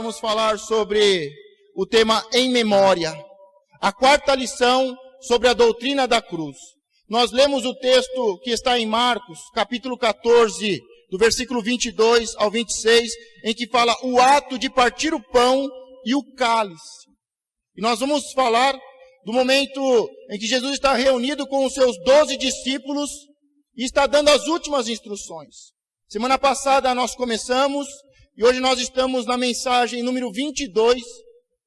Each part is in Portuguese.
vamos falar sobre o tema em memória. A quarta lição sobre a doutrina da cruz. Nós lemos o texto que está em Marcos, capítulo 14, do versículo 22 ao 26, em que fala o ato de partir o pão e o cálice. E nós vamos falar do momento em que Jesus está reunido com os seus 12 discípulos e está dando as últimas instruções. Semana passada nós começamos e hoje nós estamos na mensagem número 22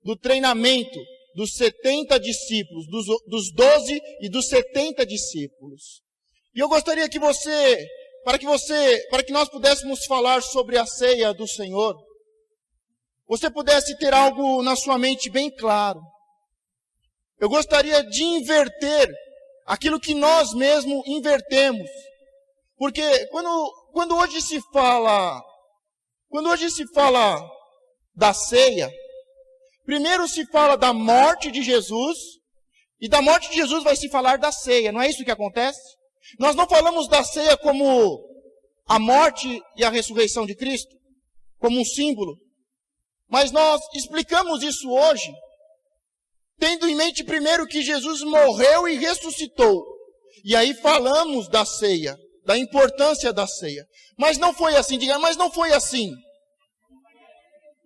do treinamento dos 70 discípulos, dos 12 e dos 70 discípulos. E eu gostaria que para que nós pudéssemos falar sobre a ceia do Senhor, você pudesse ter algo na sua mente bem claro. Eu gostaria de inverter aquilo que nós mesmos invertemos. Porque quando hoje se fala da ceia, primeiro se fala da morte de Jesus, e da morte de Jesus vai se falar da ceia, não é isso que acontece? Nós não falamos da ceia como a morte e a ressurreição de Cristo, como um símbolo, mas nós explicamos isso hoje, tendo em mente primeiro que Jesus morreu e ressuscitou. E aí falamos da ceia, da importância da ceia. Mas não foi assim, diga, mas não foi assim.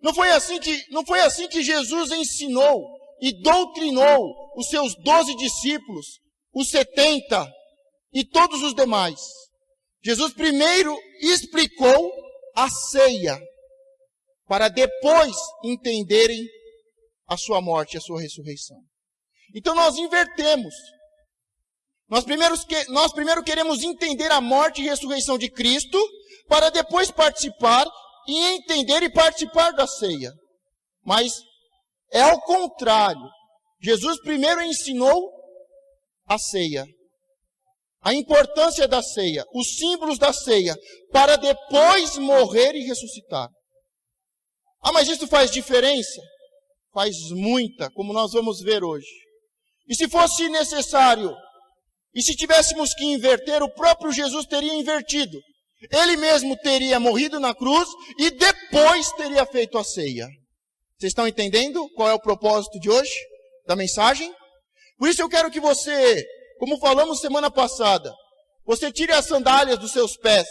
Não foi assim que Jesus ensinou e doutrinou os seus 12 discípulos, os 70 e todos os demais. Jesus primeiro explicou a ceia, para depois entenderem a sua morte e a sua ressurreição. Então nós invertemos. Nós primeiro queremos entender a morte e ressurreição de Cristo, para depois participar e entender e participar da ceia. Mas é ao contrário. Jesus primeiro ensinou a ceia, a importância da ceia, os símbolos da ceia, para depois morrer e ressuscitar. Ah, mas isso faz diferença? Faz muita, como nós vamos ver hoje. E se fosse necessário, e se tivéssemos que inverter, o próprio Jesus teria invertido. Ele mesmo teria morrido na cruz e depois teria feito a ceia. Vocês estão entendendo qual é o propósito de hoje, da mensagem? Por isso eu quero que você, como falamos semana passada, você tire as sandálias dos seus pés,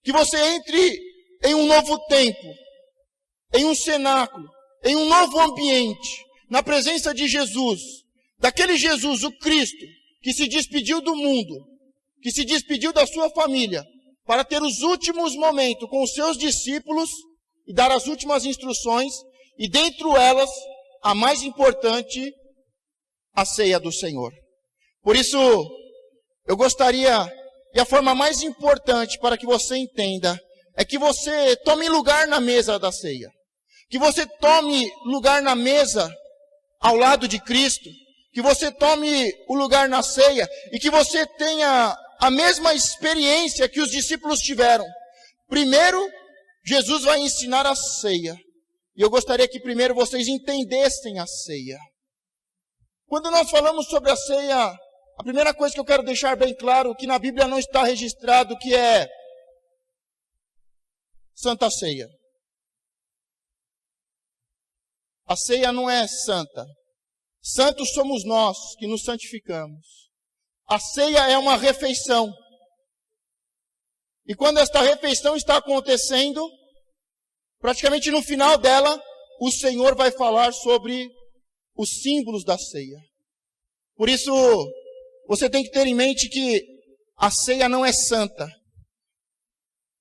que você entre em um novo tempo, em um cenáculo, em um novo ambiente, na presença de Jesus, daquele Jesus, o Cristo, que se despediu do mundo, que se despediu da sua família, para ter os últimos momentos com os seus discípulos e dar as últimas instruções, e dentro elas, a mais importante, a ceia do Senhor. Por isso, eu gostaria, e a forma mais importante para que você entenda, é que você tome lugar na mesa da ceia. Que você tome lugar na mesa ao lado de Cristo, que você tome o lugar na ceia e que você tenha a mesma experiência que os discípulos tiveram. Primeiro, Jesus vai ensinar a ceia. E eu gostaria que primeiro vocês entendessem a ceia. Quando nós falamos sobre a ceia, a primeira coisa que eu quero deixar bem claro, que na Bíblia não está registrado, que é Santa Ceia. A ceia não é santa. Santos somos nós que nos santificamos. A ceia é uma refeição. E quando esta refeição está acontecendo, praticamente no final dela, o Senhor vai falar sobre os símbolos da ceia. Por isso, você tem que ter em mente que a ceia não é santa.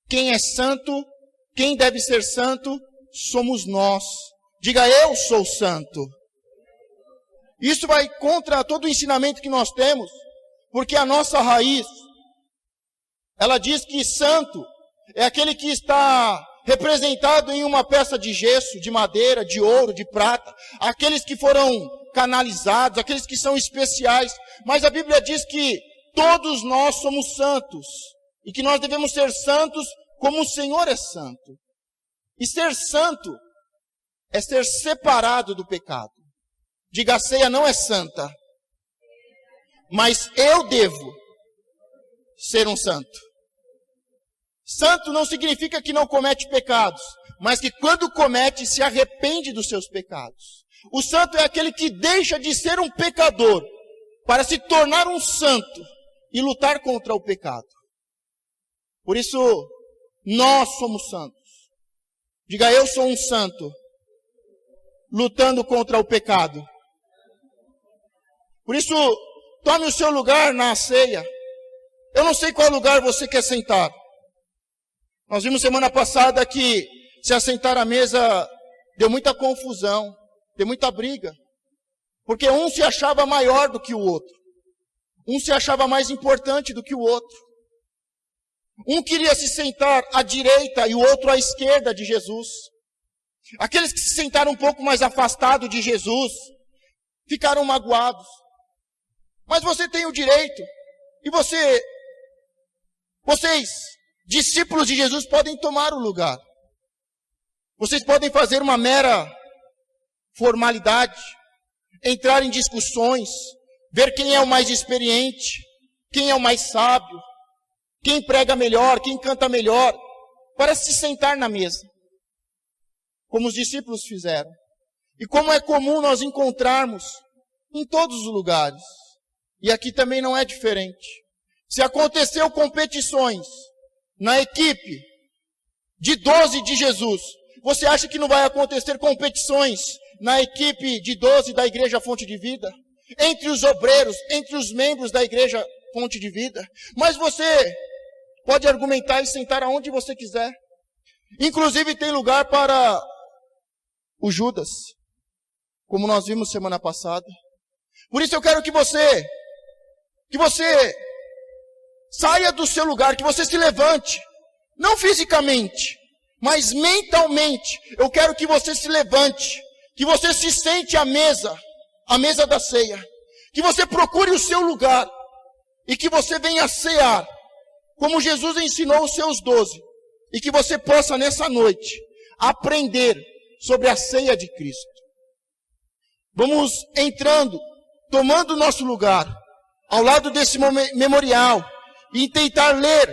Quem é santo, quem deve ser santo, somos nós. Diga, eu sou santo. Isso vai contra todo o ensinamento que nós temos, porque a nossa raiz, ela diz que santo é aquele que está representado em uma peça de gesso, de madeira, de ouro, de prata, aqueles que foram canalizados, aqueles que são especiais. Mas a Bíblia diz que todos nós somos santos, e que nós devemos ser santos como o Senhor é santo. E ser santo é ser separado do pecado. Diga, a ceia não é santa, mas eu devo ser um santo. Santo não significa que não comete pecados, mas que quando comete se arrepende dos seus pecados. O santo é aquele que deixa de ser um pecador para se tornar um santo e lutar contra o pecado. Por isso, nós somos santos. Diga, eu sou um santo, lutando contra o pecado. Por isso, tome o seu lugar na ceia. Eu não sei qual lugar você quer sentar. Nós vimos semana passada que se assentar à mesa deu muita confusão, deu muita briga. Porque um se achava maior do que o outro. Um se achava mais importante do que o outro. Um queria se sentar à direita e o outro à esquerda de Jesus. Aqueles que se sentaram um pouco mais afastados de Jesus ficaram magoados. Mas você tem o direito. E vocês, discípulos de Jesus, podem tomar o lugar. Vocês podem fazer uma mera formalidade, entrar em discussões, ver quem é o mais experiente, quem é o mais sábio, quem prega melhor, quem canta melhor, para se sentar na mesa, como os discípulos fizeram. E como é comum nós encontrarmos em todos os lugares. E aqui também não é diferente. Se aconteceu competições na equipe de 12 de Jesus, você acha que não vai acontecer competições na equipe de 12 da Igreja Fonte de Vida? Entre os obreiros, entre os membros da Igreja Fonte de Vida? Mas você pode argumentar e sentar aonde você quiser. Inclusive tem lugar para o Judas, como nós vimos semana passada. Por isso eu quero que você saia do seu lugar, que você se levante, não fisicamente, mas mentalmente. Eu quero que você se levante, que você se sente à mesa da ceia, que você procure o seu lugar e que você venha cear, como Jesus ensinou os seus 12, e que você possa nessa noite aprender sobre a ceia de Cristo. Vamos entrando, tomando o nosso lugar, ao lado desse memorial, e tentar ler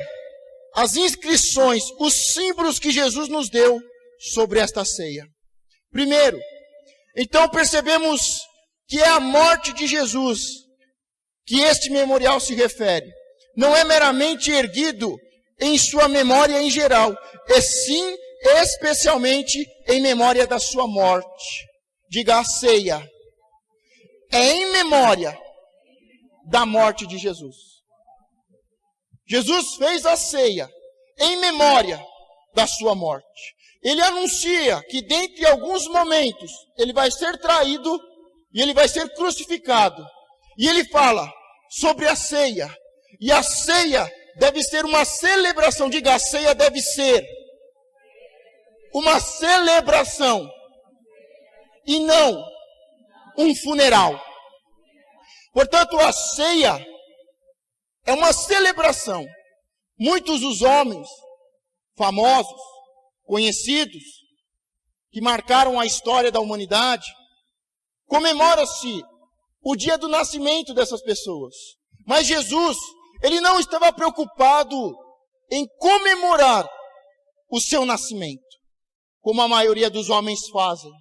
as inscrições, os símbolos que Jesus nos deu sobre esta ceia. Primeiro, então percebemos que é a morte de Jesus que este memorial se refere. Não é meramente erguido em sua memória em geral, e sim especialmente em memória da sua morte. Diga, a ceia é em memória da morte de Jesus. Jesus fez a ceia em memória da sua morte. Ele anuncia que dentre alguns momentos ele vai ser traído e ele vai ser crucificado. E ele fala sobre a ceia. E a ceia deve ser uma celebração. Diga, a ceia deve ser uma celebração e não um funeral. Portanto, a ceia é uma celebração. Muitos dos homens famosos, conhecidos, que marcaram a história da humanidade, comemora-se o dia do nascimento dessas pessoas. Mas Jesus, ele não estava preocupado em comemorar o seu nascimento, como a maioria dos homens fazem.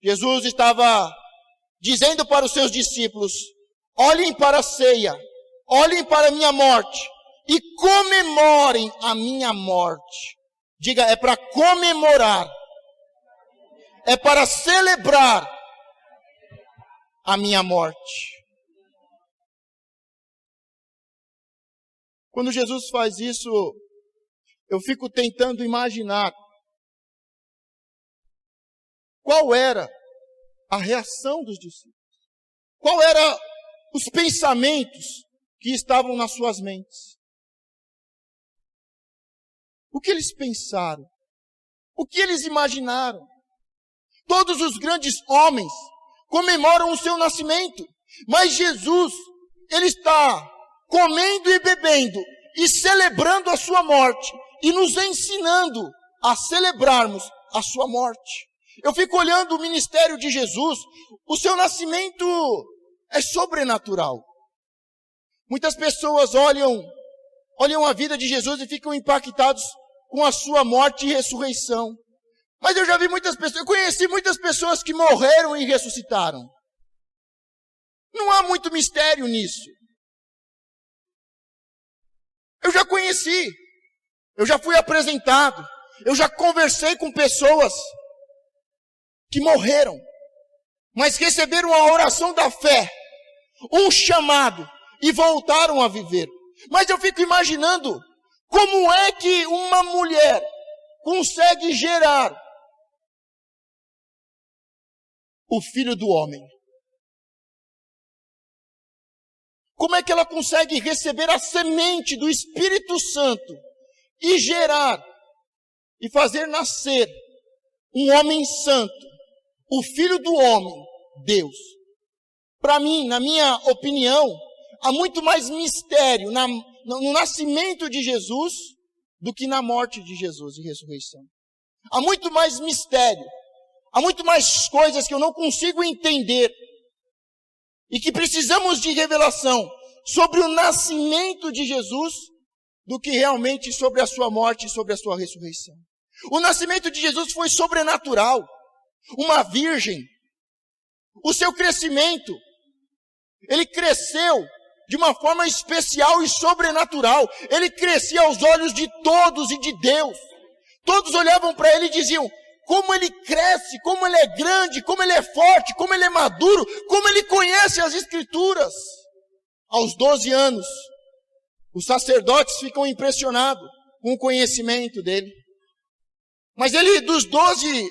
Jesus estava dizendo para os seus discípulos: olhem para a ceia, olhem para a minha morte e comemorem a minha morte. Diga, é para comemorar, é para celebrar a minha morte. Quando Jesus faz isso, eu fico tentando imaginar qual era a reação dos discípulos. Qual eram os pensamentos que estavam nas suas mentes? O que eles pensaram? O que eles imaginaram? Todos os grandes homens comemoram o seu nascimento, mas Jesus, ele está comendo e bebendo e celebrando a sua morte e nos ensinando a celebrarmos a sua morte. Eu fico olhando o ministério de Jesus, o seu nascimento é sobrenatural. Muitas pessoas olham a vida de Jesus e ficam impactados com a sua morte e ressurreição. Mas eu já vi muitas pessoas, eu conheci muitas pessoas que morreram e ressuscitaram. Não há muito mistério nisso. Eu já conheci, eu já fui apresentado, eu já conversei com pessoas que morreram, mas receberam a oração da fé, um chamado, e voltaram a viver. Mas eu fico imaginando, como é que uma mulher consegue gerar o Filho do Homem? Como é que ela consegue receber a semente do Espírito Santo e gerar e fazer nascer um homem santo, o Filho do Homem, Deus? Para mim, na minha opinião, há muito mais mistério no nascimento de Jesus do que na morte de Jesus e ressurreição. Há muito mais mistério, há muito mais coisas que eu não consigo entender e que precisamos de revelação sobre o nascimento de Jesus do que realmente sobre a sua morte e sobre a sua ressurreição. O nascimento de Jesus foi sobrenatural, uma virgem. O seu crescimento, ele cresceu de uma forma especial e sobrenatural. Ele crescia aos olhos de todos e de Deus. Todos olhavam para ele e diziam: como ele cresce, como ele é grande, como ele é forte, como ele é maduro, como ele conhece as Escrituras. Aos 12 anos, os sacerdotes ficam impressionados com o conhecimento dele. Mas ele, dos 12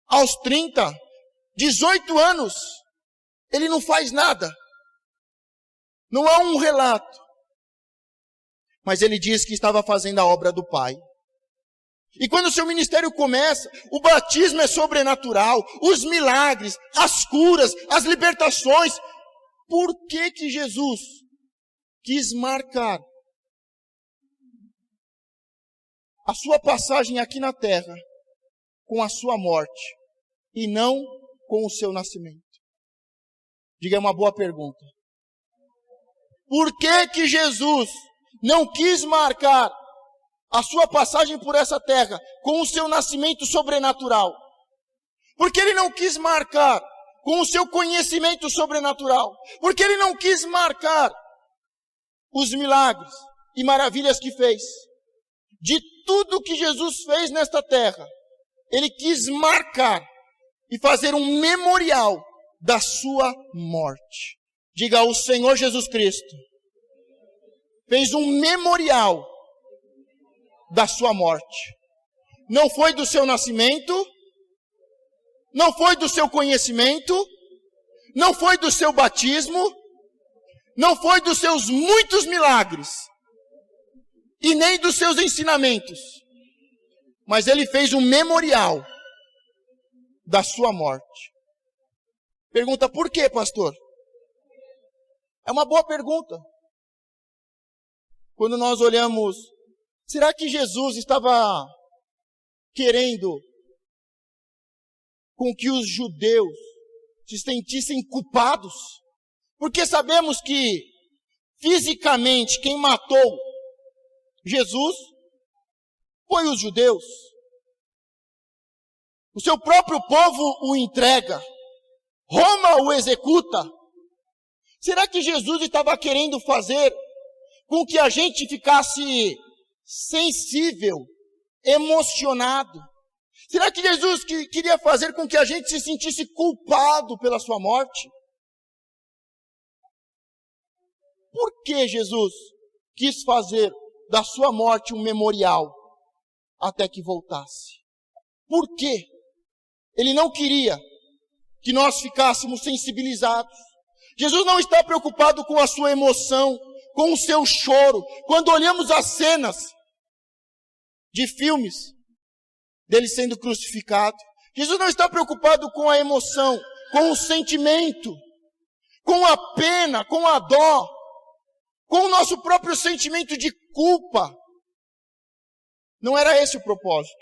aos 30, 18 anos, ele não faz nada. Não há um relato. Mas ele diz que estava fazendo a obra do Pai. E quando o seu ministério começa, o batismo é sobrenatural, os milagres, as curas, as libertações. Por que que Jesus quis marcar a sua passagem aqui na terra com a sua morte e não com o seu nascimento? Diga, é uma boa pergunta. Por que que Jesus não quis marcar a sua passagem por essa terra com o seu nascimento sobrenatural? Porque ele não quis marcar com o seu conhecimento sobrenatural? Porque ele não quis marcar os milagres e maravilhas que fez? De tudo que Jesus fez nesta terra, ele quis marcar e fazer um memorial da sua morte. Diga, o Senhor Jesus Cristo fez um memorial da sua morte. Não foi do seu nascimento, não foi do seu conhecimento, não foi do seu batismo, não foi dos seus muitos milagres, e nem dos seus ensinamentos, mas ele fez um memorial da sua morte. Pergunta, por quê, pastor? É uma boa pergunta. Quando nós olhamos, será que Jesus estava querendo com que os judeus se sentissem culpados? Porque sabemos que, fisicamente, quem matou Jesus foi os judeus. O seu próprio povo o entrega. Roma o executa. Será que Jesus estava querendo fazer com que a gente ficasse sensível, emocionado? Será que Jesus queria fazer com que a gente se sentisse culpado pela sua morte? Por que Jesus quis fazer da sua morte um memorial até que voltasse? Por quê? Ele não queria que nós ficássemos sensibilizados. Jesus não está preocupado com a sua emoção, com o seu choro. Quando olhamos as cenas de filmes dele sendo crucificado, Jesus não está preocupado com a emoção, com o sentimento, com a pena, com a dó, com o nosso próprio sentimento de culpa. Não era esse o propósito.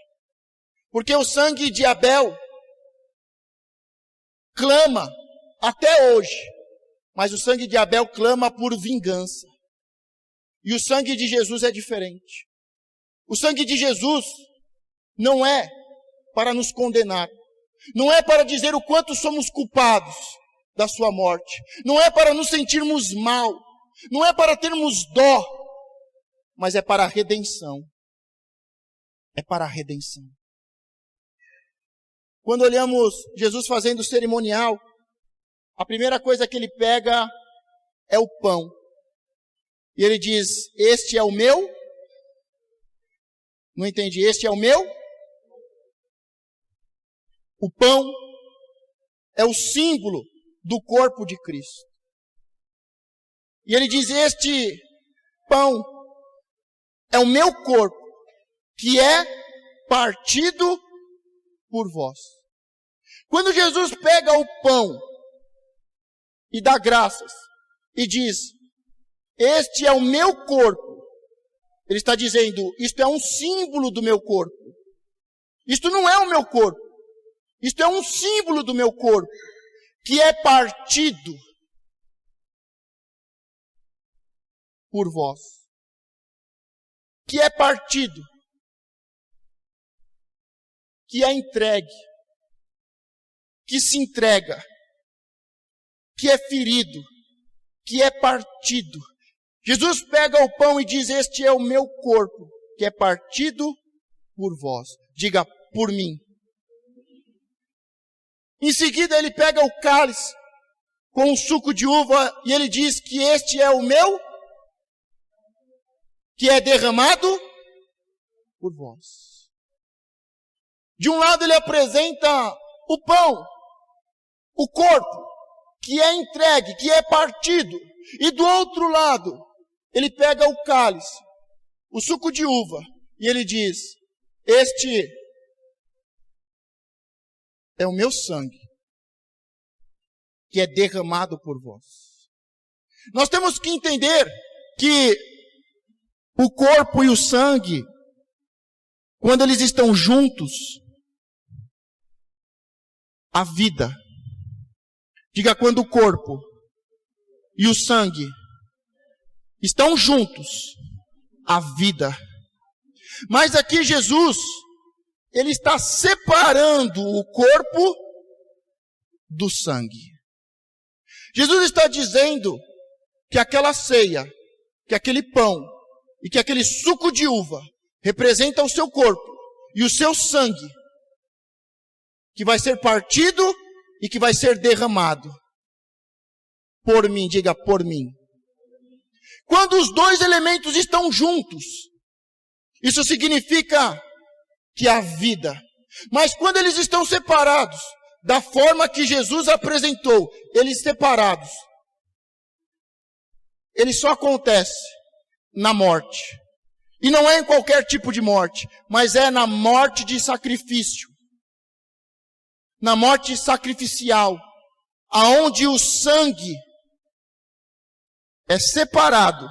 Porque o sangue de Abel clama até hoje, mas o sangue de Abel clama por vingança. E o sangue de Jesus é diferente. O sangue de Jesus não é para nos condenar. Não é para dizer o quanto somos culpados da sua morte. Não é para nos sentirmos mal. Não é para termos dó. Mas é para a redenção. É para a redenção. Quando olhamos Jesus fazendo o cerimonial, a primeira coisa que ele pega é o pão. E ele diz, este é o meu? Não entendi, este é o meu? O pão é o símbolo do corpo de Cristo. E ele diz, este pão é o meu corpo, que é partido por vós. Quando Jesus pega o pão e dá graças e diz, este é o meu corpo, ele está dizendo, isto é um símbolo do meu corpo. Isto não é o meu corpo. Isto é um símbolo do meu corpo, que é partido por vós. Que é partido. Que é entregue. Que se entrega. Que é ferido. Que é partido. Jesus pega o pão e diz, este é o meu corpo, que é partido por vós. Diga, por mim. Em seguida ele pega o cálice com o suco de uva e ele diz que este é o meu, que é derramado por vós. De um lado ele apresenta o pão, o corpo, que é entregue, que é partido. E do outro lado, ele pega o cálice, o suco de uva, e ele diz, este é o meu sangue, que é derramado por vós. Nós temos que entender que o corpo e o sangue, quando eles estão juntos, a vida. Diga, quando o corpo e o sangue estão juntos, a vida. Mas aqui Jesus, ele está separando o corpo do sangue. Jesus está dizendo que aquela ceia, que aquele pão e que aquele suco de uva representa o seu corpo e o seu sangue, que vai ser partido e que vai ser derramado por mim. Diga, por mim. Quando os dois elementos estão juntos, isso significa que há vida. Mas quando eles estão separados, da forma que Jesus apresentou, eles separados, ele só acontece na morte. E não é em qualquer tipo de morte, mas é na morte de sacrifício. Na morte sacrificial, aonde o sangue é separado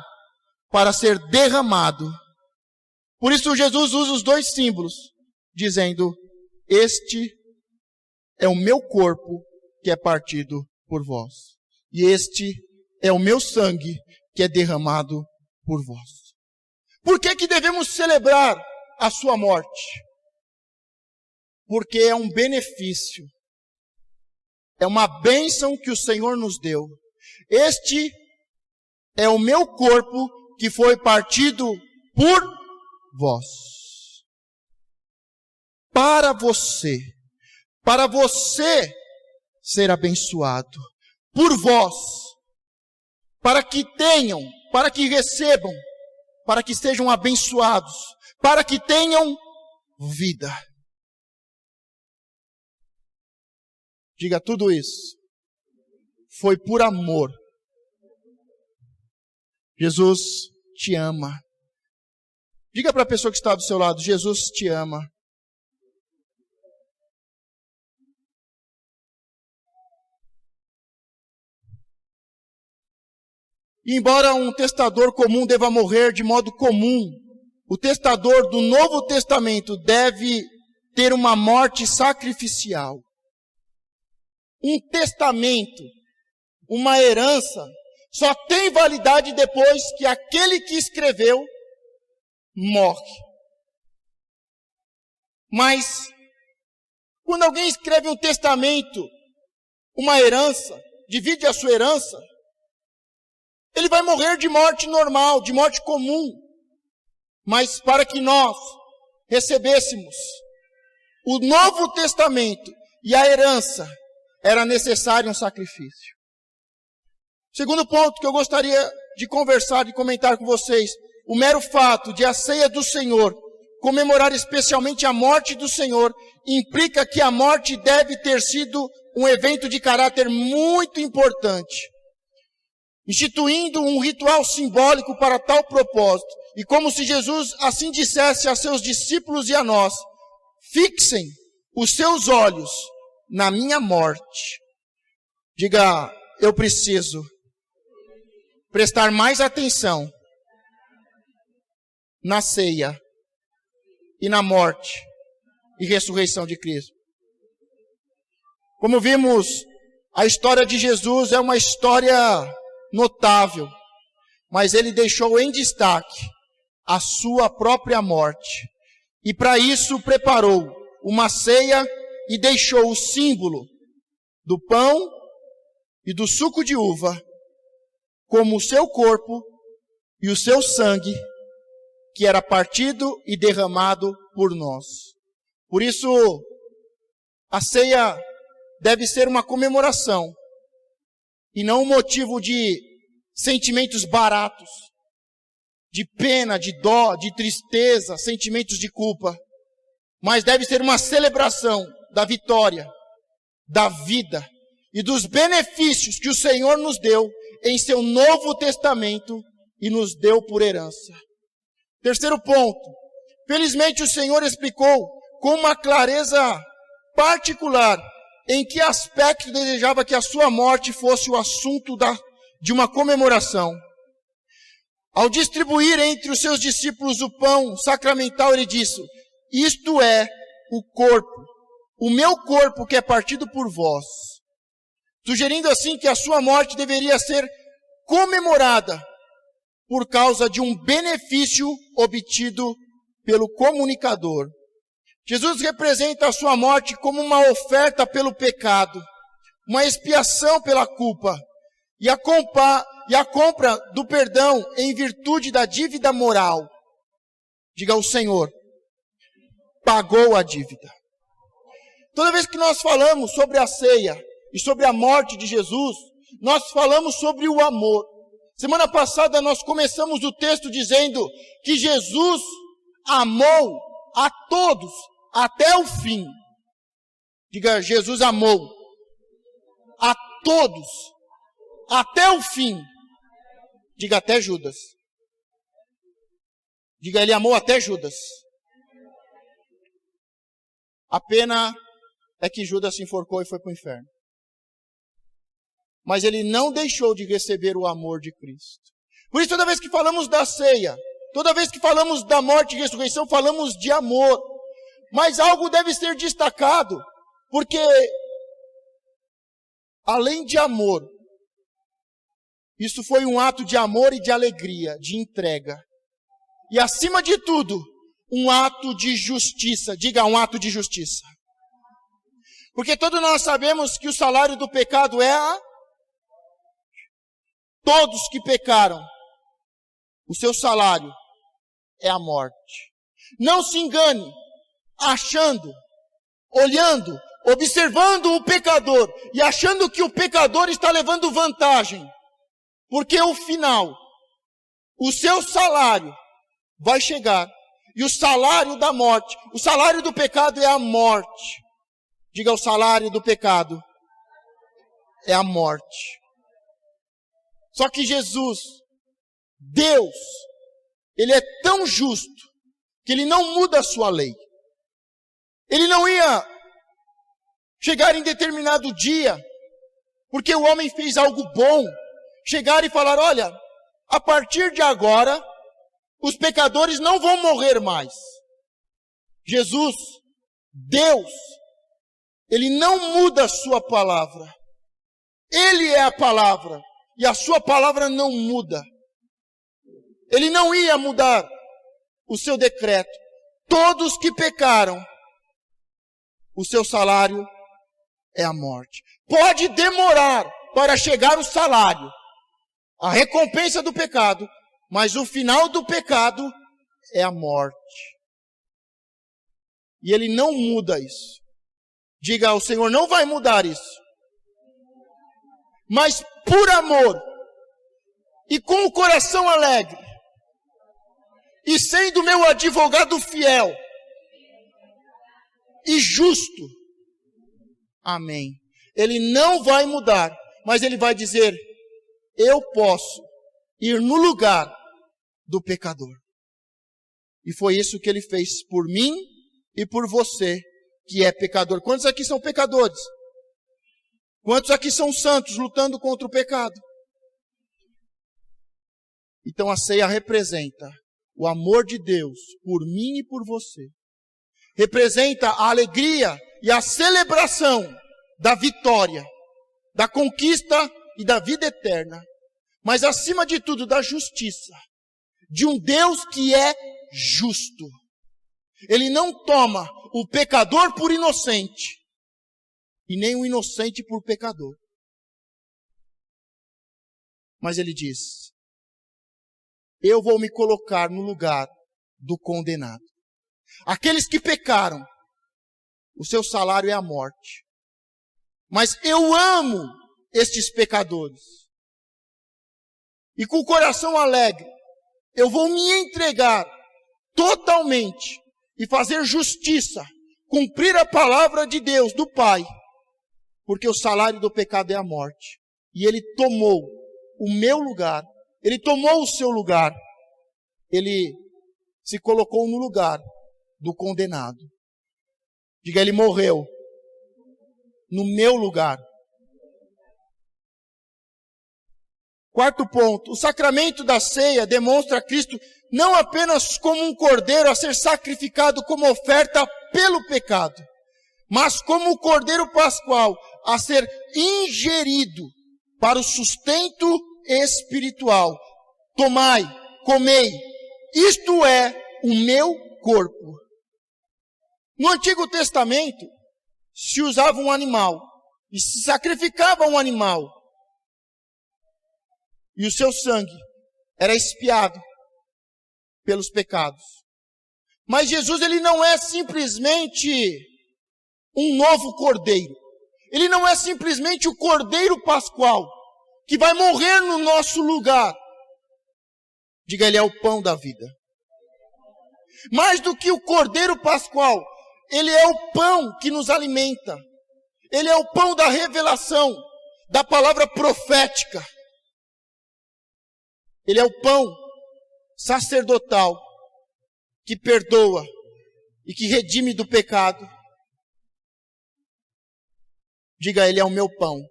para ser derramado. Por isso Jesus usa os dois símbolos, dizendo, este é o meu corpo que é partido por vós. E este é o meu sangue que é derramado por vós. Por que que devemos celebrar a sua morte? Porque é um benefício. É uma bênção que o Senhor nos deu. Este é o meu corpo que foi partido por vós. Para você ser abençoado, por vós, para que tenham, para que recebam, para que sejam abençoados, para que tenham vida. Diga, tudo isso foi por amor. Jesus te ama. Diga para a pessoa que está do seu lado, Jesus te ama. E embora um testador comum deva morrer de modo comum, o testador do Novo Testamento deve ter uma morte sacrificial. Um testamento, uma herança, só tem validade depois que aquele que escreveu morre. Mas Quando alguém escreve um testamento, uma herança, divide a sua herança, ele vai morrer de morte normal, de morte comum. Mas para que nós recebêssemos o Novo Testamento e a herança, era necessário um sacrifício. Segundo ponto que eu gostaria de conversar, de comentar com vocês, o mero fato de a ceia do Senhor comemorar especialmente a morte do Senhor, implica que a morte deve ter sido um evento de caráter muito importante, instituindo um ritual simbólico para tal propósito. E como se Jesus assim dissesse a seus discípulos e a nós: fixem os seus olhos na minha morte. Diga, eu preciso prestar mais atenção na ceia e na morte e ressurreição de Cristo. Como vimos, a história de Jesus é uma história notável, mas ele deixou em destaque a sua própria morte. E para isso preparou uma ceia e deixou o símbolo do pão e do suco de uva como o seu corpo e o seu sangue, que era partido e derramado por nós. Por isso, a ceia deve ser uma comemoração e não um motivo de sentimentos baratos, de pena, de dó, de tristeza, sentimentos de culpa, mas deve ser uma celebração da vitória, da vida e dos benefícios que o Senhor nos deu em seu Novo Testamento e nos deu por herança. Terceiro ponto, felizmente o Senhor explicou com uma clareza particular em que aspecto desejava que a sua morte fosse o assunto de uma comemoração. Ao distribuir entre os seus discípulos o pão sacramental, ele disse: isto é o corpo, o meu corpo que é partido por vós. Sugerindo assim que a sua morte deveria ser comemorada por causa de um benefício obtido pelo comunicador. Jesus representa a sua morte como uma oferta pelo pecado, uma expiação pela culpa e a compra do perdão em virtude da dívida moral. Diga: o Senhor pagou a dívida. Toda vez que nós falamos sobre a ceia e sobre a morte de Jesus, nós falamos sobre o amor. Semana passada nós começamos o texto dizendo que Jesus amou a todos até o fim. Diga: Jesus amou a todos até o fim. Diga: até Judas. Diga: ele amou até Judas. A pena é que Judas se enforcou e foi para o inferno. Mas ele não deixou de receber o amor de Cristo. Por isso, toda vez que falamos da ceia, toda vez que falamos da morte e ressurreição, falamos de amor. Mas algo deve ser destacado, porque além de amor, isso foi um ato de amor e de alegria, de entrega. E acima de tudo, um ato de justiça. Diga: um ato de justiça. Porque todos nós sabemos que o salário do pecado é a... Todos que pecaram, o seu salário é a morte. Não se engane, achando, olhando, observando o pecador e achando que o pecador está levando vantagem. Porque o final, o seu salário vai chegar. E o salário da morte, o salário do pecado é a morte. Diga: o salário do pecado é a morte. Só que Jesus, Deus, Ele é tão justo que Ele não muda a sua lei. Ele não ia chegar em determinado dia, porque o homem fez algo bom, chegar e falar: olha, a partir de agora, os pecadores não vão morrer mais. Jesus, Deus, Ele não muda a sua palavra. Ele é a palavra. E a sua palavra não muda. Ele não ia mudar o seu decreto. Todos que pecaram, o seu salário é a morte. Pode demorar para chegar o salário, a recompensa do pecado, mas o final do pecado é a morte. E ele não muda isso. Diga, o Senhor não vai mudar isso. Mas por amor, e com o coração alegre, e sendo meu advogado fiel e justo, amém. Ele não vai mudar, mas ele vai dizer, eu posso ir no lugar do pecador. E foi isso que ele fez por mim e por você, que é pecador. Quantos aqui são pecadores? Quantos aqui são santos lutando contra o pecado? Então a ceia representa o amor de Deus por mim e por você. Representa a alegria e a celebração da vitória, da conquista e da vida eterna. Mas acima de tudo, da justiça. De um Deus que é justo. Ele não toma o pecador por inocente. E nem o inocente por pecador. Mas ele diz, eu vou me colocar no lugar do condenado. Aqueles que pecaram, o seu salário é a morte. Mas eu amo estes pecadores. E com o coração alegre, eu vou me entregar totalmente e fazer justiça, cumprir a palavra de Deus, do Pai, porque o salário do pecado é a morte. E ele tomou o meu lugar, ele tomou o seu lugar, ele se colocou no lugar do condenado. Diga, ele morreu no meu lugar. Quarto ponto, o sacramento da ceia demonstra Cristo não apenas como um cordeiro a ser sacrificado como oferta pelo pecado, mas como o cordeiro pascual a ser ingerido para o sustento espiritual. Tomai, comei, isto é o meu corpo. No Antigo Testamento, se usava um animal, e se sacrificava um animal, e o seu sangue era expiado pelos pecados. Mas Jesus, ele não é simplesmente um novo cordeiro. Ele não é simplesmente o cordeiro pascual, que vai morrer no nosso lugar. Diga, ele é o pão da vida. Mais do que o cordeiro pascual, ele é o pão que nos alimenta. Ele é o pão da revelação, da palavra profética. Ele é o pão sacerdotal que perdoa e que redime do pecado. Diga, ele é o meu pão.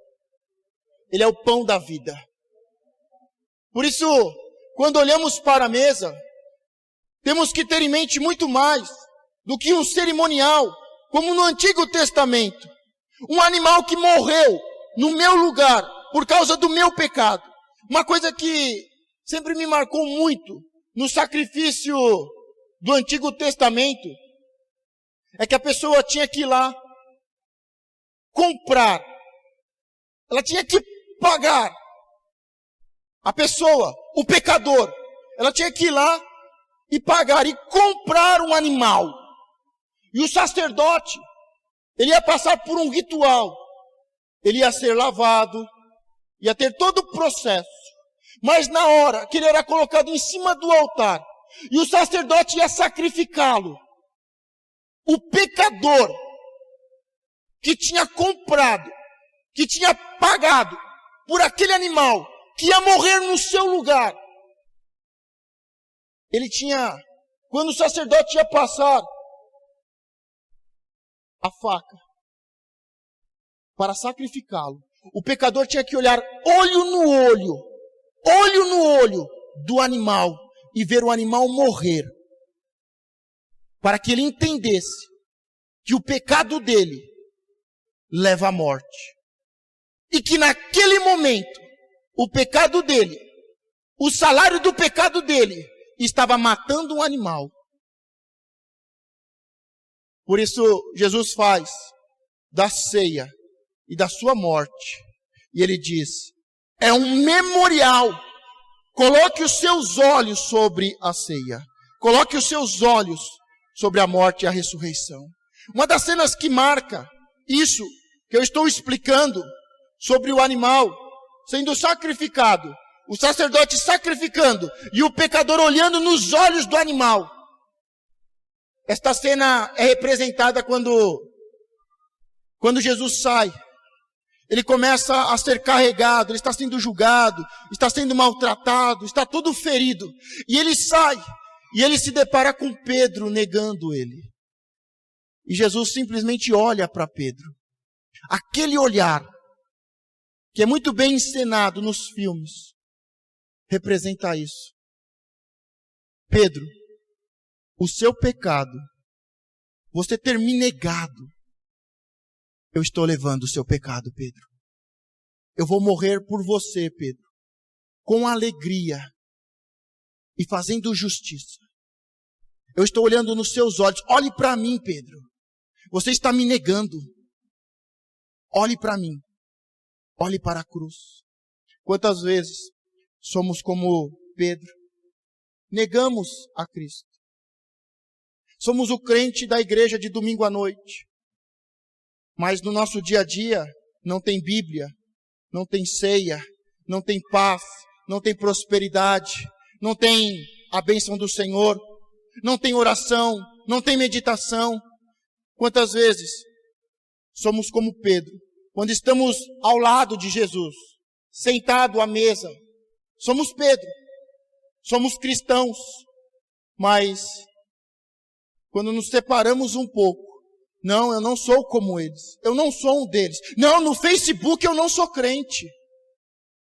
Ele é o pão da vida. Por isso, quando olhamos para a mesa, temos que ter em mente muito mais do que um cerimonial, como no Antigo Testamento. Um animal que morreu no meu lugar, por causa do meu pecado. Uma coisa que sempre me marcou muito no sacrifício do Antigo Testamento é que a pessoa tinha que ir lá comprar. Ela tinha que pagar. A pessoa, o pecador, ela tinha que ir lá e pagar e comprar um animal. E o sacerdote, ele ia passar por um ritual. Ele ia ser lavado, ia ter todo o processo. Mas na hora que ele era colocado em cima do altar, e o sacerdote ia sacrificá-lo, o pecador que tinha comprado, que tinha pagado por aquele animal, que ia morrer no seu lugar, ele tinha, quando o sacerdote ia passar a faca para sacrificá-lo, o pecador tinha que olhar olho no olho do animal e ver o animal morrer, para que ele entendesse que o pecado dele leva à morte. E que naquele momento, o pecado dele, o salário do pecado dele, estava matando um animal. Por isso, Jesus faz da ceia e da sua morte. E ele diz, é um memorial. Coloque os seus olhos sobre a ceia. Coloque os seus olhos sobre a morte e a ressurreição. Uma das cenas que marca isso que eu estou explicando sobre o animal sendo sacrificado, o sacerdote sacrificando e o pecador olhando nos olhos do animal. Esta cena é representada quando Jesus sai. Ele começa a ser carregado, ele está sendo julgado, está sendo maltratado, está todo ferido. E ele sai, e ele se depara com Pedro negando ele. E Jesus simplesmente olha para Pedro. Aquele olhar, que é muito bem encenado nos filmes, representa isso. Pedro, o seu pecado, você ter me negado, eu estou levando o seu pecado, Pedro. Eu vou morrer por você, Pedro, com alegria e fazendo justiça. Eu estou olhando nos seus olhos. Olhe para mim, Pedro. Você está me negando. Olhe para mim. Olhe para a cruz. Quantas vezes somos como Pedro? Negamos a Cristo. Somos o crente da igreja de domingo à noite. Mas no nosso dia a dia não tem Bíblia, não tem ceia, não tem paz, não tem prosperidade, não tem a bênção do Senhor, não tem oração, não tem meditação. Quantas vezes somos como Pedro, quando estamos ao lado de Jesus, sentado à mesa, somos Pedro, somos cristãos, mas quando nos separamos um pouco, não, eu não sou como eles. Eu não sou um deles. Não, no Facebook eu não sou crente.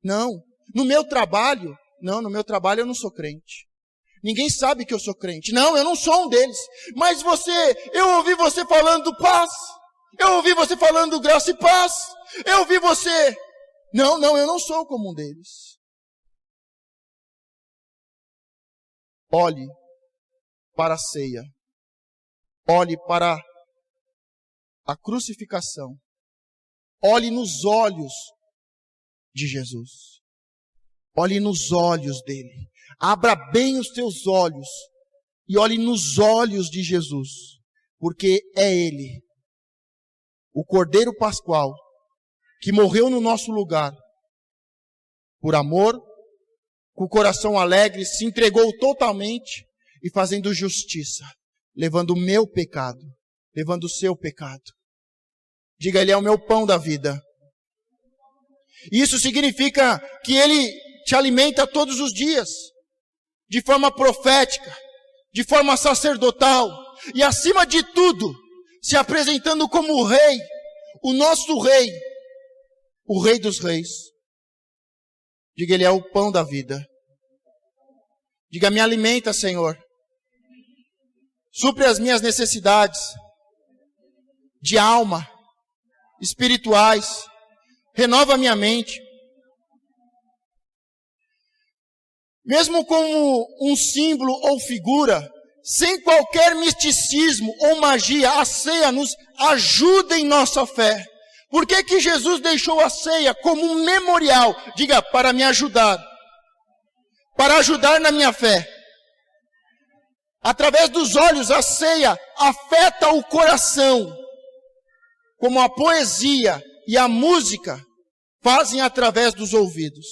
Não, no meu trabalho, eu não sou crente. Ninguém sabe que eu sou crente. Não, eu não sou um deles. Mas eu ouvi você falando paz. Eu ouvi você falando graça e paz. Eu ouvi você. Não, eu não sou como um deles. Olhe para a ceia. Olhe para a crucificação. Olhe nos olhos de Jesus. Olhe nos olhos dele. Abra bem os teus olhos e olhe nos olhos de Jesus, porque é ele, o Cordeiro Pascual, que morreu no nosso lugar, por amor, com o coração alegre, se entregou totalmente e fazendo justiça, levando o meu pecado, levando o seu pecado. Diga, ele é o meu pão da vida. Isso significa que ele te alimenta todos os dias, de forma profética, de forma sacerdotal, e acima de tudo, se apresentando como o Rei, o nosso Rei, o Rei dos Reis. Diga, ele é o pão da vida. Diga, me alimenta, Senhor. Supre as minhas necessidades de alma, espirituais. Renova minha mente. Mesmo como um símbolo ou figura, sem qualquer misticismo ou magia, a ceia nos ajuda em nossa fé. Por que Jesus deixou a ceia como um memorial? Diga, para me ajudar. Para ajudar na minha fé. Através dos olhos, a ceia afeta o coração, como a poesia e a música fazem através dos ouvidos.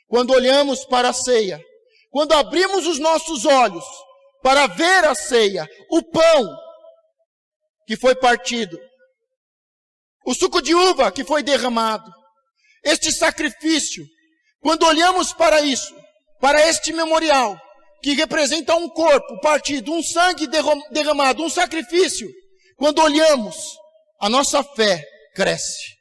Quando olhamos para a ceia, quando abrimos os nossos olhos para ver a ceia, o pão que foi partido, o suco de uva que foi derramado, este sacrifício, quando olhamos para isso, para este memorial, que representa um corpo partido, um sangue derramado, um sacrifício, quando olhamos, a nossa fé cresce.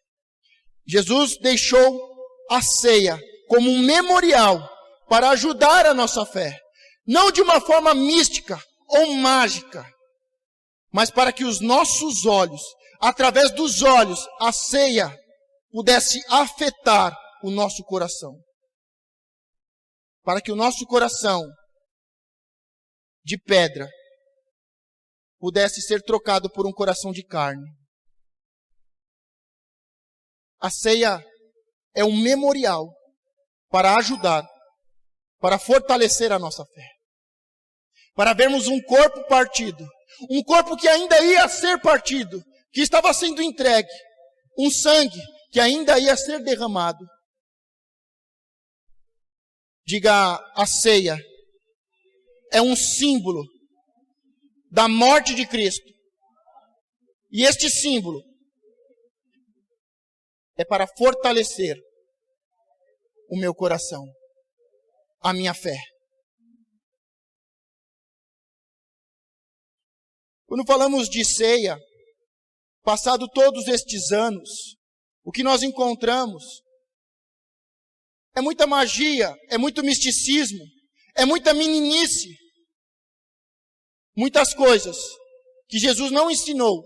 Jesus deixou a ceia como um memorial para ajudar a nossa fé. Não de uma forma mística ou mágica, mas para que os nossos olhos, através dos olhos, a ceia pudesse afetar o nosso coração. Para que o nosso coração de pedra pudesse ser trocado por um coração de carne. A ceia é um memorial para ajudar, para fortalecer a nossa fé. Para vermos um corpo partido, um corpo que ainda ia ser partido, que estava sendo entregue, um sangue que ainda ia ser derramado. Diga, a ceia é um símbolo da morte de Cristo. E este símbolo é para fortalecer o meu coração, a minha fé. Quando falamos de ceia, passado todos estes anos, o que nós encontramos é muita magia, é muito misticismo, é muita meninice. Muitas coisas que Jesus não ensinou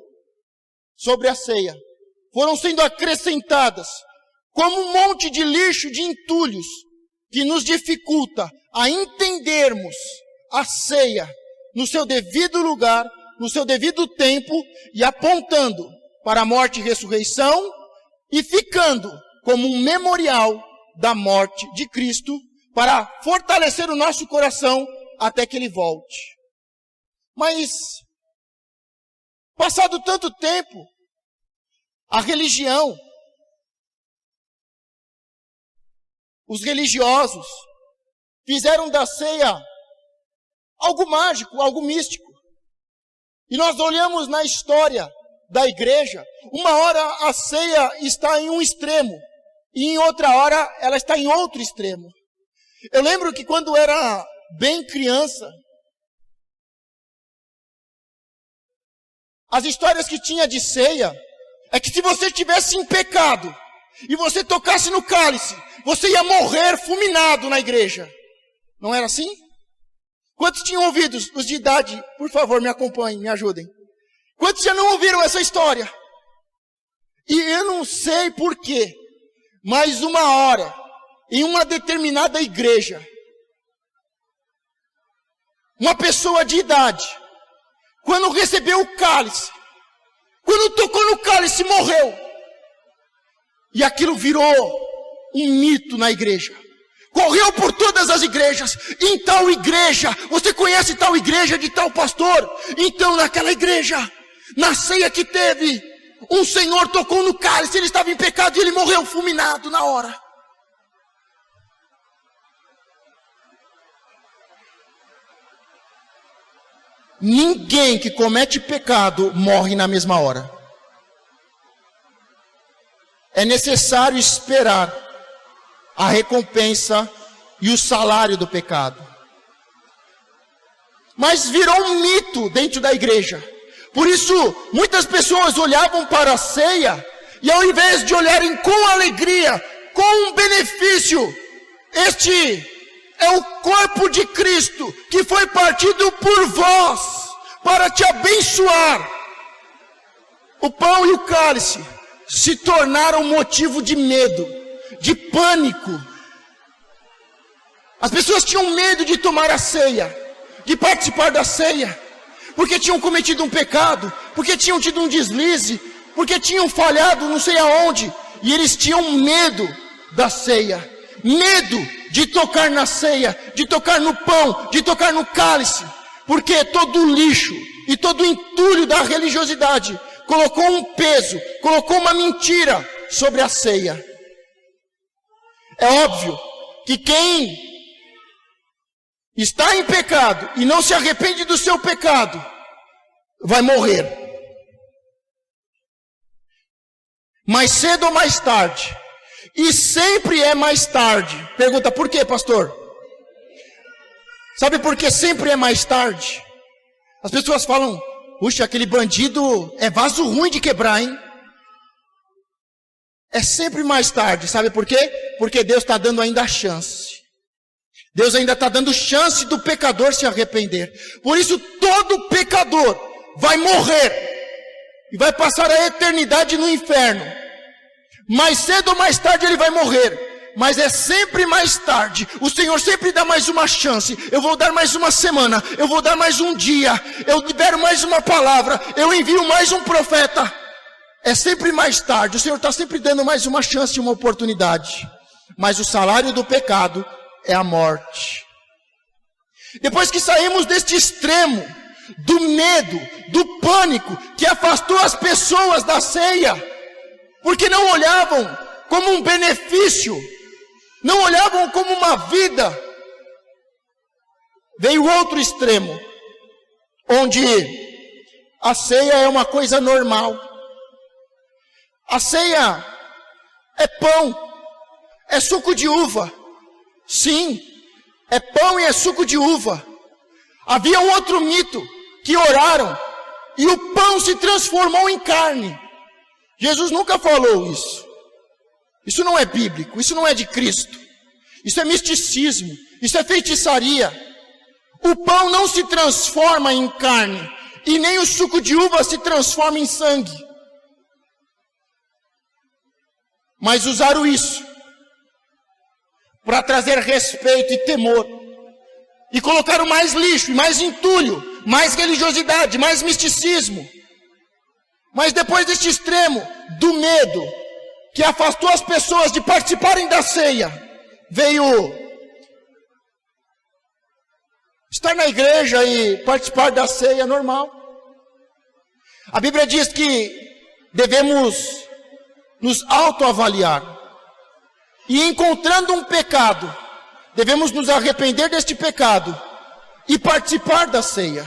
sobre a ceia foram sendo acrescentadas como um monte de lixo, de entulhos, que nos dificulta a entendermos a ceia no seu devido lugar, no seu devido tempo, e apontando para a morte e ressurreição, e ficando como um memorial da morte de Cristo, para fortalecer o nosso coração até que Ele volte. Mas, passado tanto tempo, a religião, os religiosos, fizeram da ceia algo mágico, algo místico. E nós olhamos na história da igreja, uma hora a ceia está em um extremo, e em outra hora ela está em outro extremo. Eu lembro que quando era bem criança, as histórias que tinha de ceia, é que se você estivesse em pecado, e você tocasse no cálice, você ia morrer fulminado na igreja. Não era assim? Quantos tinham ouvido? Os de idade, por favor, me acompanhem, me ajudem. Quantos já não ouviram essa história? E eu não sei porquê, mas uma hora, em uma determinada igreja, uma pessoa de idade, quando recebeu o cálice, quando tocou no cálice, morreu. E aquilo virou um mito na igreja. Correu por todas as igrejas. Em tal igreja, você conhece tal igreja de tal pastor? Então naquela igreja, na ceia que teve, um senhor tocou no cálice, ele estava em pecado e ele morreu fulminado na hora. Ninguém que comete pecado morre na mesma hora. É necessário esperar a recompensa e o salário do pecado. Mas virou um mito dentro da igreja. Por isso, muitas pessoas olhavam para a ceia e ao invés de olharem com alegria, com um benefício, este é o corpo de Cristo que foi partido por vós para te abençoar. O pão e o cálice se tornaram motivo de medo, de pânico. As pessoas tinham medo de tomar a ceia, de participar da ceia, porque tinham cometido um pecado, porque tinham tido um deslize, porque tinham falhado não sei aonde, e eles tinham medo da ceia, medo de tocar na ceia, de tocar no pão, de tocar no cálice, porque todo o lixo e todo o entulho da religiosidade colocou um peso, colocou uma mentira sobre a ceia. É óbvio que quem está em pecado e não se arrepende do seu pecado, vai morrer. Mais cedo ou mais tarde. E sempre é mais tarde. Pergunta, por quê, pastor? Sabe por que sempre é mais tarde? As pessoas falam, puxa, aquele bandido é vaso ruim de quebrar, hein? É sempre mais tarde, sabe por quê? Porque Deus está dando ainda a chance. Deus ainda está dando chance do pecador se arrepender. Por isso todo pecador vai morrer e vai passar a eternidade no inferno. Mais cedo ou mais tarde ele vai morrer, mas é sempre mais tarde. O Senhor sempre dá mais uma chance. Eu vou dar mais uma semana, eu vou dar mais um dia, eu libero mais uma palavra, eu envio mais um profeta. é sempre mais tarde, o Senhor está sempre dando mais uma chance, uma oportunidade. Mas o salário do pecado é a morte. Depois que saímos deste extremo, do medo, do pânico, que afastou as pessoas da ceia, porque não olhavam como um benefício, não olhavam como uma vida, veio outro extremo, onde a ceia é uma coisa normal. A ceia é pão, é suco de uva. Sim, é pão e é suco de uva. Havia um outro mito, que oraram, e o pão se transformou em carne. Jesus nunca falou isso. Isso não é bíblico, isso não é de Cristo. Isso é misticismo, isso é feitiçaria. O pão não se transforma em carne, e nem o suco de uva se transforma em sangue. Mas usaram isso para trazer respeito e temor. E colocaram mais lixo, mais entulho, mais religiosidade, mais misticismo. Mas depois deste extremo do medo, que afastou as pessoas de participarem da ceia, veio estar na igreja e participar da ceia normal. A Bíblia diz que devemos nos autoavaliar. E encontrando um pecado, devemos nos arrepender deste pecado e participar da ceia.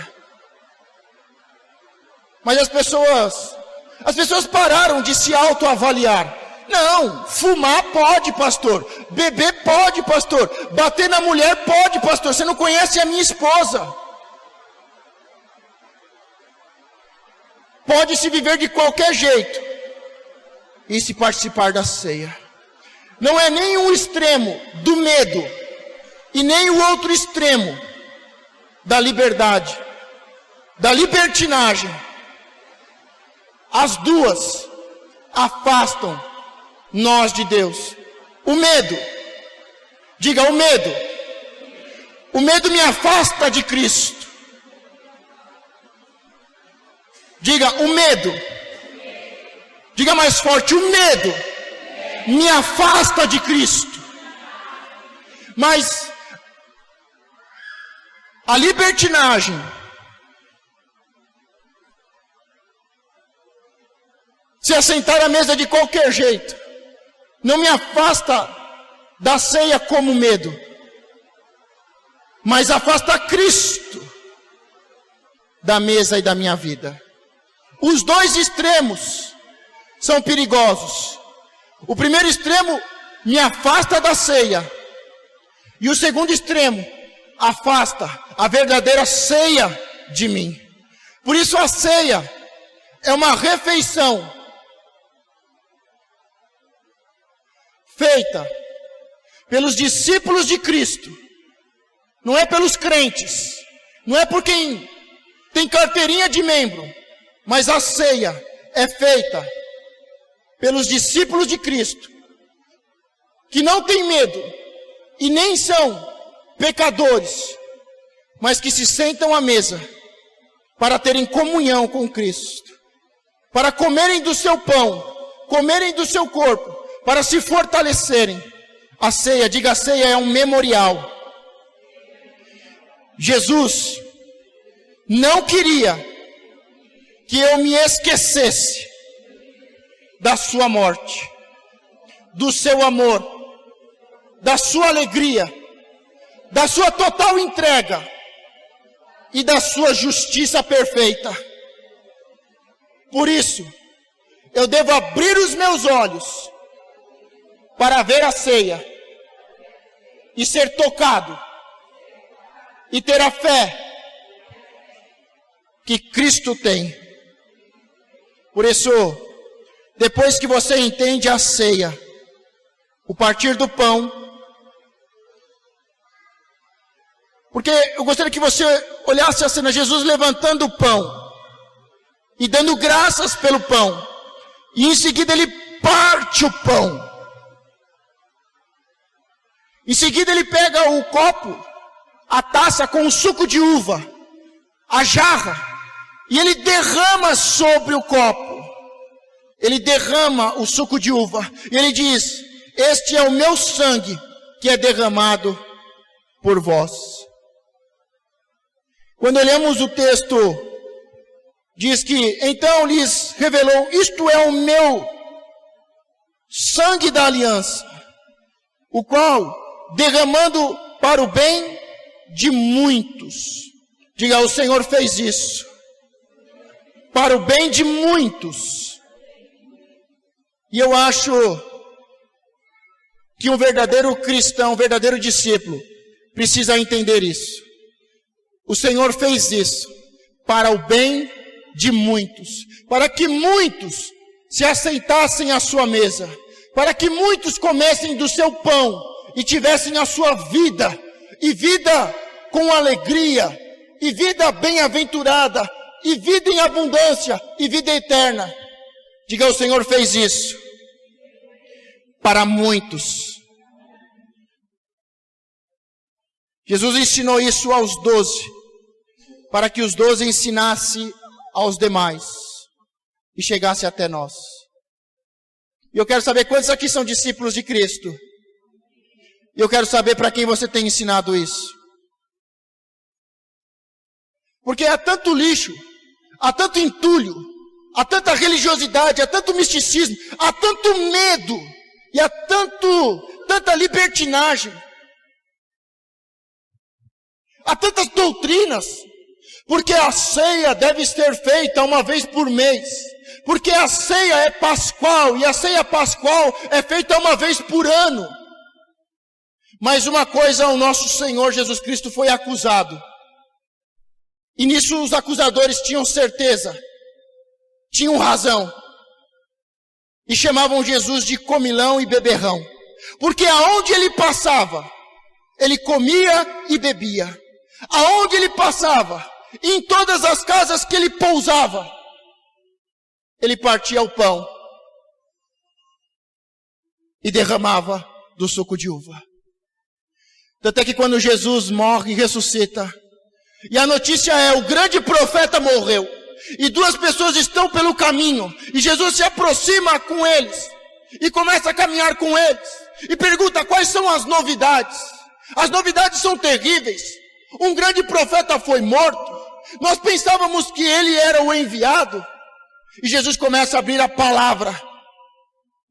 Mas as pessoas pararam de se autoavaliar. Não, fumar pode, pastor. Beber pode, pastor. Bater na mulher pode, pastor. Você não conhece a minha esposa. Pode se viver de qualquer jeito e se participar da ceia. Não é nem um extremo do medo e nem o outro extremo da liberdade, da libertinagem. As duas afastam nós de Deus. O medo, diga o medo. O medo me afasta de Cristo. Diga o medo. Diga mais forte, o medo me afasta de Cristo. Mas a libertinagem, se assentar à mesa de qualquer jeito, não me afasta da ceia como medo, mas afasta Cristo da mesa e da minha vida. Os dois extremos são perigosos. O primeiro extremo me afasta da ceia, e o segundo extremo afasta a verdadeira ceia de mim. Por isso a ceia é uma refeição feita pelos discípulos de Cristo, não é pelos crentes, não é por quem tem carteirinha de membro, mas a ceia é feita pelos discípulos de Cristo, que não têm medo e nem são pecadores, mas que se sentam à mesa para terem comunhão com Cristo, para comerem do seu pão, comerem do seu corpo, para se fortalecerem. A ceia, diga, a ceia é um memorial. Jesus não queria que eu me esquecesse da sua morte, do seu amor, da sua alegria, da sua total entrega e da sua justiça perfeita. Por isso, eu devo abrir os meus olhos para ver a ceia e ser tocado e ter a fé que Cristo tem. Por isso, depois que você entende a ceia, o partir do pão, porque eu gostaria que você olhasse a cena, Jesus levantando o pão e dando graças pelo pão, e em seguida ele parte o pão. Em seguida ele pega o copo, a taça com o suco de uva, a jarra, e ele derrama sobre o copo. ele derrama o suco de uva. E ele diz: este é o meu sangue que é derramado por vós. Quando olhamos o texto, diz que então lhes revelou: isto é o meu sangue da aliança, o qual derramando para o bem de muitos. Diga: o Senhor fez isso para o bem de muitos. E eu acho que um verdadeiro cristão, um verdadeiro discípulo, precisa entender isso. O Senhor fez isso para o bem de muitos, para que muitos se aceitassem à sua mesa, para que muitos comessem do seu pão e tivessem a sua vida, e vida com alegria, e vida bem-aventurada, e vida em abundância, e vida eterna. Diga: o Senhor fez isso para muitos. Jesus ensinou isso aos 12, para que os 12 ensinassem aos demais e chegasse até nós. E eu quero saber quantos aqui são discípulos de Cristo. E eu quero saber para quem você tem ensinado isso. Porque há tanto lixo, há tanto entulho, há tanta religiosidade, há tanto misticismo, há tanto medo e há tanta libertinagem. Há tantas doutrinas, porque a ceia deve ser feita uma vez por mês, porque a ceia é pascual, e a ceia pascual é feita uma vez por ano. Mas uma coisa, o nosso Senhor Jesus Cristo foi acusado, e nisso os acusadores tinham certeza, tinham razão, e chamavam Jesus de comilão e beberrão, porque aonde ele passava, ele comia e bebia. Aonde ele passava, em todas as casas que ele pousava, ele partia o pão e derramava do suco de uva. Tanto é que quando Jesus morre e ressuscita, e a notícia é: o grande profeta morreu, e 2 pessoas estão pelo caminho, e Jesus se aproxima com eles, e começa a caminhar com eles, e pergunta quais são as novidades. As novidades são terríveis. Um grande profeta foi morto. Nós pensávamos que ele era o enviado. E Jesus começa a abrir a palavra.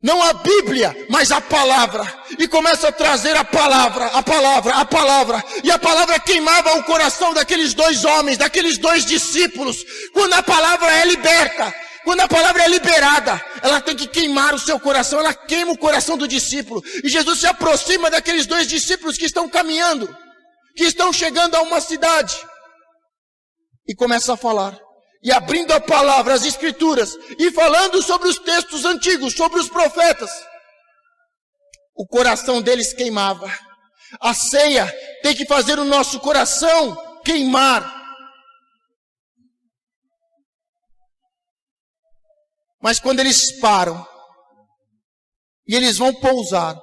Não a Bíblia, mas a palavra. E começa a trazer a palavra, a palavra, a palavra. E a palavra queimava o coração daqueles 2 homens, daqueles 2 discípulos. Quando a palavra é liberta, quando a palavra é liberada, ela tem que queimar o seu coração. Ela queima o coração do discípulo. E Jesus se aproxima daqueles 2 discípulos que estão caminhando, que estão chegando a uma cidade, e começa a falar, e abrindo a palavra, as escrituras, e falando sobre os textos antigos, sobre os profetas. O coração deles queimava. A ceia tem que fazer o nosso coração queimar. Mas quando eles param, e eles vão pousar,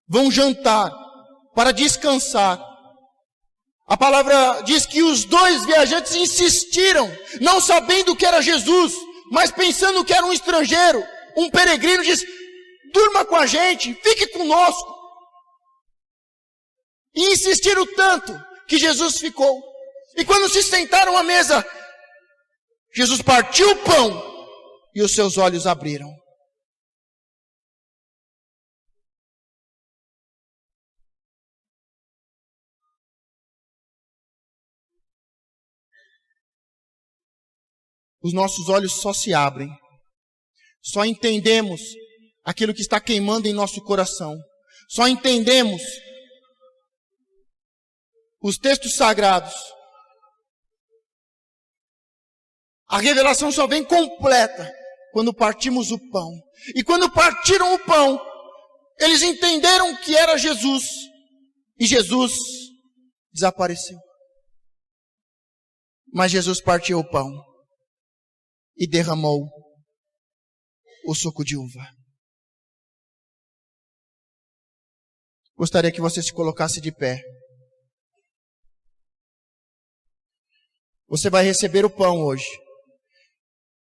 vão jantar, para descansar, a palavra diz que os 2 viajantes insistiram, não sabendo que era Jesus, mas pensando que era um estrangeiro, um peregrino. Diz: durma com a gente, fique conosco. E insistiram tanto que Jesus ficou. E quando se sentaram à mesa, Jesus partiu o pão e os seus olhos abriram. Os nossos olhos só se abrem, só entendemos aquilo que está queimando em nosso coração, só entendemos os textos sagrados. A revelação só vem completa quando partimos o pão. E quando partiram o pão, eles entenderam que era Jesus, e Jesus desapareceu. Mas Jesus partiu o pão e derramou o suco de uva. Gostaria que você se colocasse de pé. Você vai receber o pão hoje.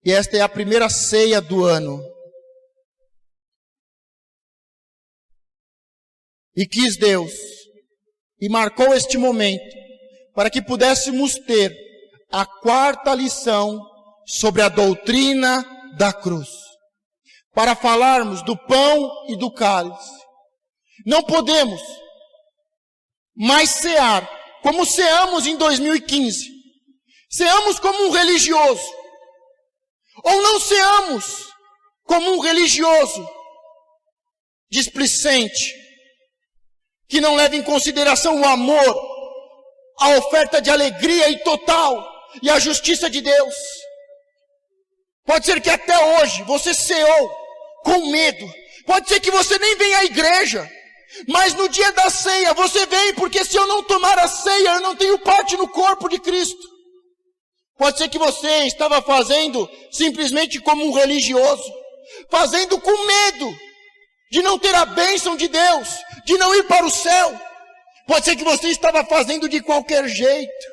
E esta é a primeira ceia do ano. E quis Deus, e marcou este momento, para que pudéssemos ter a quarta lição sobre a doutrina da cruz. Para falarmos do pão e do cálice. Não podemos mais cear como ceamos em 2015. Ceamos como um religioso. Ou não ceamos como um religioso displicente, que não leva em consideração o amor, a oferta de alegria e total e a justiça de Deus. Pode ser que até hoje você ceou com medo. Pode ser que você nem venha à igreja. Mas no dia da ceia você vem, porque se eu não tomar a ceia, eu não tenho parte no corpo de Cristo. Pode ser que você estava fazendo simplesmente como um religioso, fazendo com medo de não ter a bênção de Deus, de não ir para o céu. Pode ser que você estava fazendo de qualquer jeito,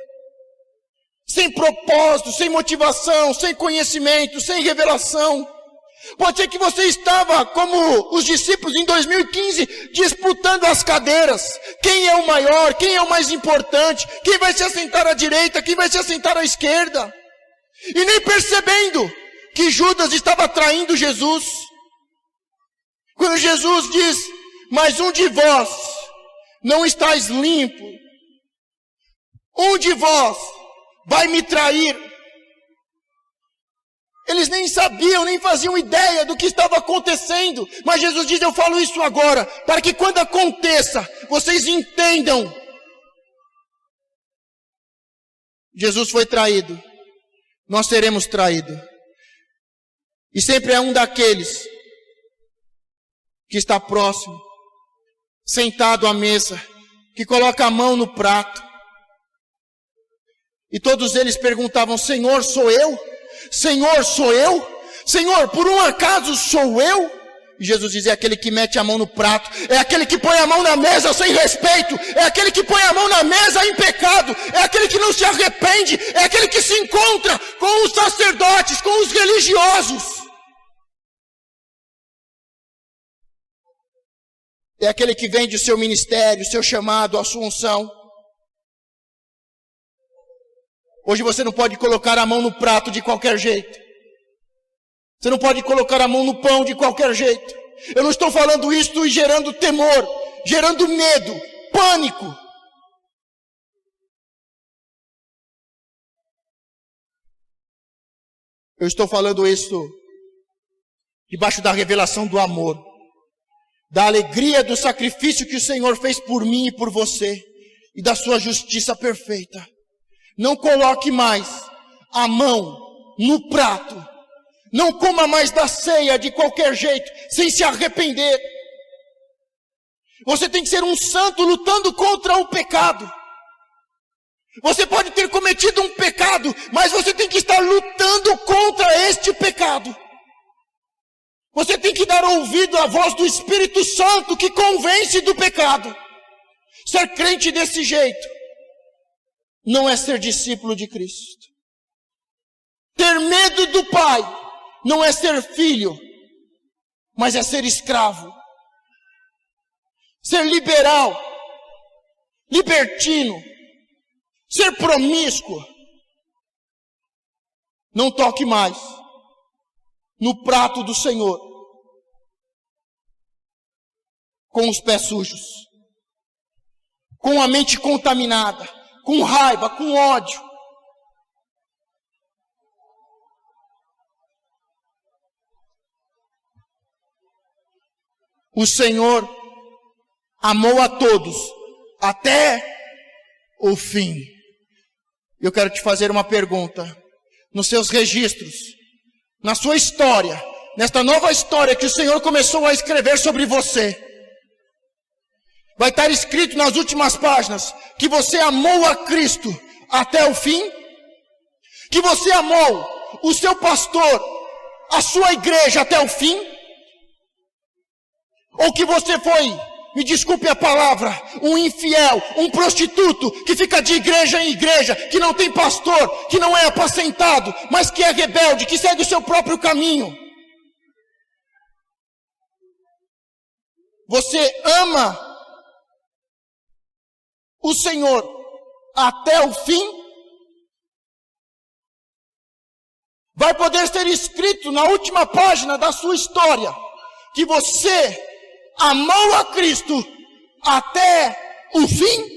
sem propósito, sem motivação, sem conhecimento, sem revelação. Pode ser que você estava como os discípulos em 2015, disputando as cadeiras. Quem é o maior, quem é o mais importante, quem vai se assentar à direita, quem vai se assentar à esquerda. E nem percebendo que Judas estava traindo Jesus. Quando Jesus diz, mas um de vós não estáis limpo, um de vós vai me trair. Eles nem sabiam, nem faziam ideia do que estava acontecendo. Mas Jesus diz, eu falo isso agora, para que quando aconteça, vocês entendam. Jesus foi traído. Nós seremos traídos. E sempre é um daqueles que está próximo, sentado à mesa, que coloca a mão no prato. E todos eles perguntavam, Senhor, sou eu? Senhor, sou eu? Senhor, por um acaso sou eu? E Jesus diz, é aquele que mete a mão no prato, é aquele que põe a mão na mesa sem respeito, é aquele que põe a mão na mesa em pecado, é aquele que não se arrepende, é aquele que se encontra com os sacerdotes, com os religiosos. É aquele que vende o seu ministério, o seu chamado, a sua unção. Hoje você não pode colocar a mão no prato de qualquer jeito. Você não pode colocar a mão no pão de qualquer jeito. Eu não estou falando isso gerando temor, gerando medo, pânico. Eu estou falando isso debaixo da revelação do amor, da alegria do sacrifício que o Senhor fez por mim e por você, e da sua justiça perfeita. Não coloque mais a mão no prato. Não coma mais da ceia de qualquer jeito, sem se arrepender. Você tem que ser um santo lutando contra o pecado. Você pode ter cometido um pecado, mas você tem que estar lutando contra este pecado. Você tem que dar ouvido à voz do Espírito Santo que convence do pecado. Ser crente desse jeito não é ser discípulo de Cristo. Ter medo do Pai não é ser filho, mas é ser escravo. Ser liberal, libertino, ser promíscuo. Não toque mais no prato do Senhor com os pés sujos, com a mente contaminada, com raiva, com ódio. O Senhor amou a todos até o fim. Eu quero te fazer uma pergunta. Nos seus registros, na sua história, nesta nova história que o Senhor começou a escrever sobre você, vai estar escrito nas últimas páginas que você amou a Cristo até o fim? Que você amou o seu pastor, a sua igreja até o fim? Ou que você foi me desculpe a palavra, um infiel, um prostituto, que fica de igreja em igreja, que não tem pastor, que não é apacentado, mas que é rebelde, que segue o seu próprio caminho. Você ama o Senhor até o fim? Vai poder ser escrito na última página da sua história que você amou a Cristo até o fim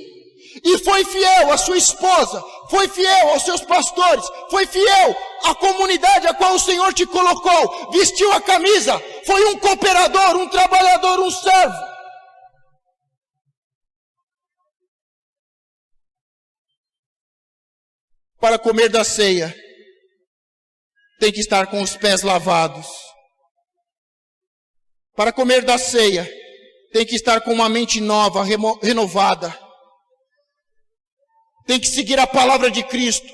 e foi fiel à sua esposa, foi fiel aos seus pastores, foi fiel à comunidade a qual o Senhor te colocou, vestiu a camisa, foi um cooperador, um trabalhador, um servo. Para comer da ceia, tem que estar com os pés lavados. Para comer da ceia, tem que estar com uma mente nova, renovada. Tem que seguir a palavra de Cristo,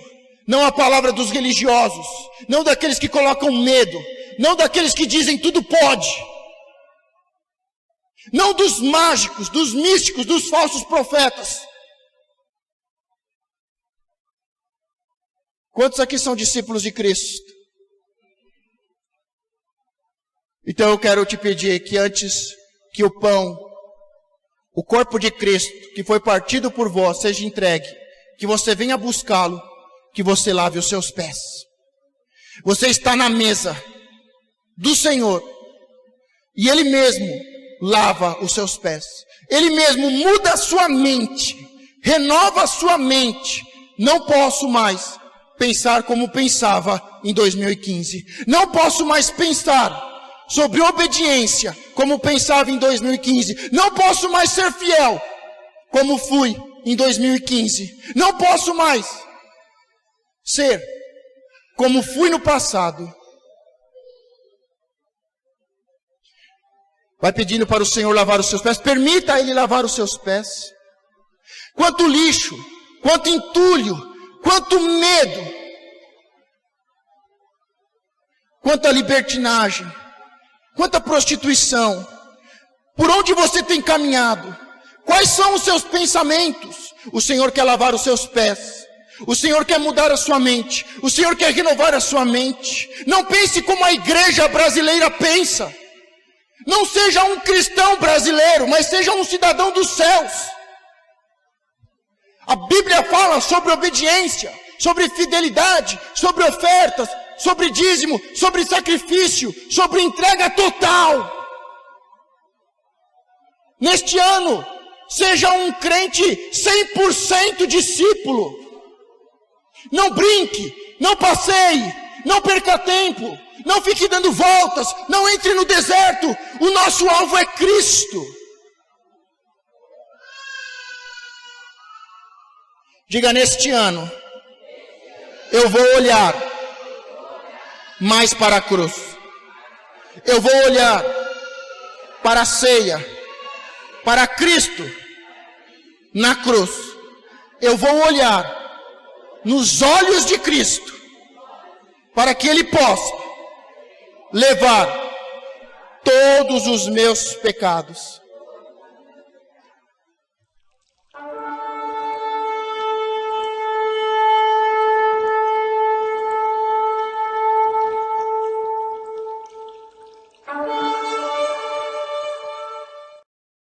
não a palavra dos religiosos, não daqueles que colocam medo, não daqueles que dizem tudo pode, não dos mágicos, dos místicos, dos falsos profetas. Quantos aqui são discípulos de Cristo? Então eu quero te pedir que antes que o pão, o corpo de Cristo, que foi partido por vós, seja entregue, que você venha buscá-lo, que você lave os seus pés. Você está na mesa do Senhor, e Ele mesmo lava os seus pés. Ele mesmo muda a sua mente, renova a sua mente. Não posso mais pensar como pensava em 2015. Não posso mais pensar sobre obediência como pensava em 2015. Não posso mais ser fiel como fui em 2015. Não posso mais ser como fui no passado. Vai pedindo para o Senhor lavar os seus pés. Permita Ele lavar os seus pés. Quanto lixo, quanto entulho, quanto medo, quanta libertinagem, quanta prostituição. Por onde você tem caminhado? Quais são os seus pensamentos? O Senhor quer lavar os seus pés. O Senhor quer mudar a sua mente. O Senhor quer renovar a sua mente. Não pense como a igreja brasileira pensa. Não seja um cristão brasileiro, mas seja um cidadão dos céus. A Bíblia fala sobre obediência, sobre fidelidade, sobre ofertas, sobre dízimo, sobre sacrifício, sobre entrega total. Neste ano, seja um crente 100% discípulo. Não brinque, não passeie, não perca tempo, não fique dando voltas, não entre no deserto. O nosso alvo é Cristo. Diga: neste ano, eu vou olhar mais para a cruz. Eu vou olhar para a ceia, para Cristo na cruz. Eu vou olhar nos olhos de Cristo, para que Ele possa levar todos os meus pecados.